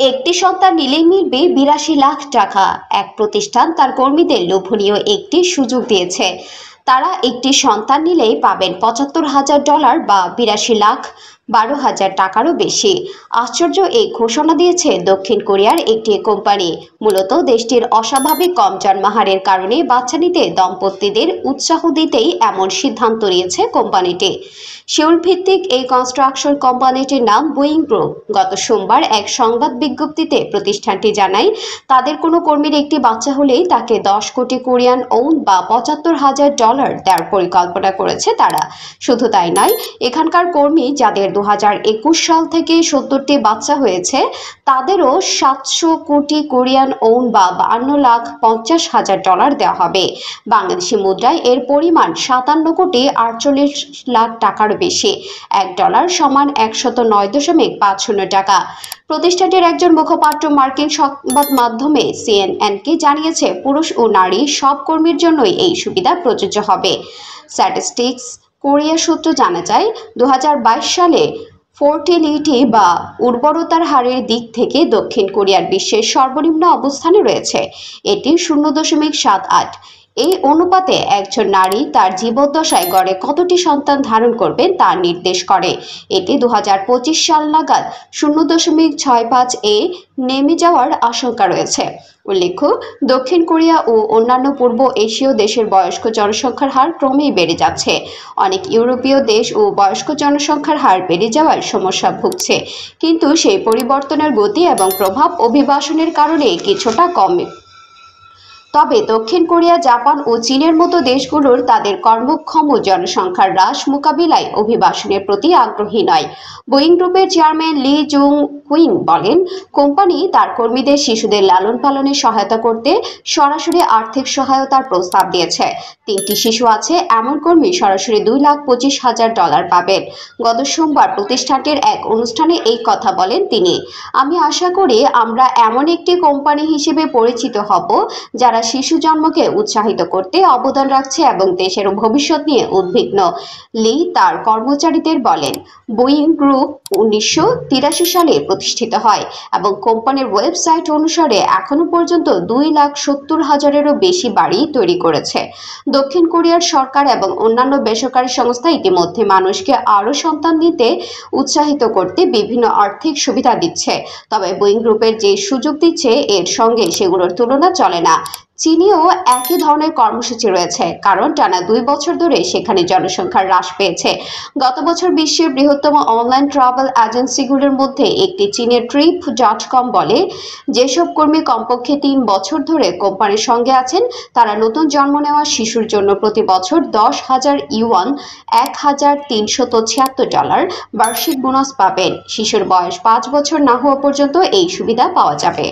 একটি সন্তান নিলেই মিলবে ৮২ লাখ টাকা। এক প্রতিষ্ঠান তার কর্মীদের লোভনীয় একটি সুযোগ দিয়েছে। তারা একটি সন্তান নিলেই পাবেন $৭৫,০০০ বা ৮২,১২,০০০ টাকারও বেশি। আশ্চর্য এই ঘোষণা দিয়েছে দক্ষিণ কোরিয়ার একটি কোম্পানি। মূলত দেশটির অস্বাভাবিক কম জন্মহারের কারণে বাচ্চা নিতে দম্পতিদের উৎসাহ দিতেই এমন সিদ্ধান্ত নিয়েছে কোম্পানিটি। সেউল ভিত্তিক এই কনস্ট্রাকশন কোম্পানিটির নাম বোয়িং গ্রুপ। গত সোমবার এক সংবাদ বিজ্ঞপ্তিতে প্রতিষ্ঠানটি জানায়, তাদের কোনো কর্মীর একটি বাচ্চা হলেই তাকে 10 কোটি কোরিয়ান ওন বা $৭৫,০০০ দেওয়ার পরিকল্পনা করেছে তারা। শুধু তাই নয়, এখানকার কর্মী যাদের 2021 সাল থেকে 70টি বাচ্চা হয়েছে, তাদেরও 700 কোটি কোরিয়ান ওন বা $52,50,000 দেওয়া হবে। বাংলাদেশি মুদ্রায় এর পরিমাণ 57,48,00,000 টাকার বেশি। $1 সমান 109.50 টাকা। প্রতিষ্ঠানটির একজন মুখপাত্র মার্কিন সংবাদ মাধ্যমে সিএনএনকে জানিয়েছে, পুরুষ ও নারী সব কর্মীর জন্যই এই সুবিধা প্রযোজ্য হবে। স্ট্যাটিস্টিক্স কোরিয়া সূত্র জানা যায়, 2022 সালে ফার্টিলিটি বা উর্বরতার হারের দিক থেকে দক্ষিণ কোরিয়ার বিশ্বের সর্বনিম্ন অবস্থানে রয়েছে। এটি 0.78। এই অনুপাতে একজন নারী তার জীবদ্দশায় গড়ে কতটি সন্তান ধারণ করবেন তা নির্দেশ করে। এটি 2025 সাল নাগাদ 0.65-এ নেমে যাওয়ার আশঙ্কা রয়েছে। উল্লেখ্য, দক্ষিণ কোরিয়া ও অন্যান্য পূর্ব এশীয় দেশের বয়স্ক জনসংখ্যার হার ক্রমেই বেড়ে যাচ্ছে। অনেক ইউরোপীয় দেশ ও বয়স্ক জনসংখ্যার হার বেড়ে যাওয়ার সমস্যা ভুগছে, কিন্তু সেই পরিবর্তনের গতি এবং প্রভাব অভিবাসনের কারণে কিছুটা কমে। তবে দক্ষিণ কোরিয়া, জাপান ও চীনের মতো দেশগুলোর তাদের কর্মক্ষম জনসংখ্যার হ্রাস মোকাবিলায় অভিবাসনের প্রতি আগ্রহী নয়। বোয়িং গ্রুপের চেয়ারম্যান লি জুং কুইং বলেন, কোম্পানি তার কর্মীদের শিশুদের লালন পালনে সহায়তা করতে সরাসরি আর্থিক সহায়তার প্রস্তাব দিয়েছে। 3টি শিশু আছে এমন কর্মী সরাসরি $2,25,000 পাবেন। গত সোমবার প্রতিষ্ঠানটির এক অনুষ্ঠানে এই কথা বলেন তিনি। আমি আশা করি আমরা এমন একটি কোম্পানি হিসেবে পরিচিত হব যারা শিশু জন্মকে উৎসাহিত করতে অবদান রাখছে এবং দেশের ভবিষ্যৎ নিয়ে উদ্বিগ্ন, লি তার কর্মচারীদের বলেন। বোয়িং গ্রুপ 1983 সালে প্রতিষ্ঠিত হয় এবং কোম্পানির ওয়েবসাইট অনুসারে এখনো পর্যন্ত 2,70,000-এরও বেশি বাড়ি তৈরি করেছে। দক্ষিণ কোরিয়ার সরকার এবং অন্যান্য বেসরকারি সংস্থা ইতিমধ্যে মানুষকে আরও সন্তান নিতে উৎসাহিত করতে বিভিন্ন আর্থিক সুবিধা দিচ্ছে। তবে বোয়িং গ্রুপের যে সুযোগ দিচ্ছে, এর সঙ্গে সেগুলোর তুলনা চলে না। চীনেও একই ধরনের কর্মসূচি রয়েছে, কারণ টানা 2 বছর ধরে সেখানে জনসংখ্যা হ্রাস পেয়েছে। গত বছর বিশ্বের বৃহত্তম অনলাইন ট্রাভেল এজেন্সিগুলোর মধ্যে একটি চীনের Trip.com বলে, যেসব কর্মী কমপক্ষে 3 বছর ধরে কোম্পানির সঙ্গে আছেন, তারা নতুন জন্ম নেওয়া শিশুর জন্য প্রতি বছর 10,000 ইউয়ান $1,376 বার্ষিক বোনাস পাবেন। শিশুর বয়স 5 বছর না হওয়া পর্যন্ত এই সুবিধা পাওয়া যাবে।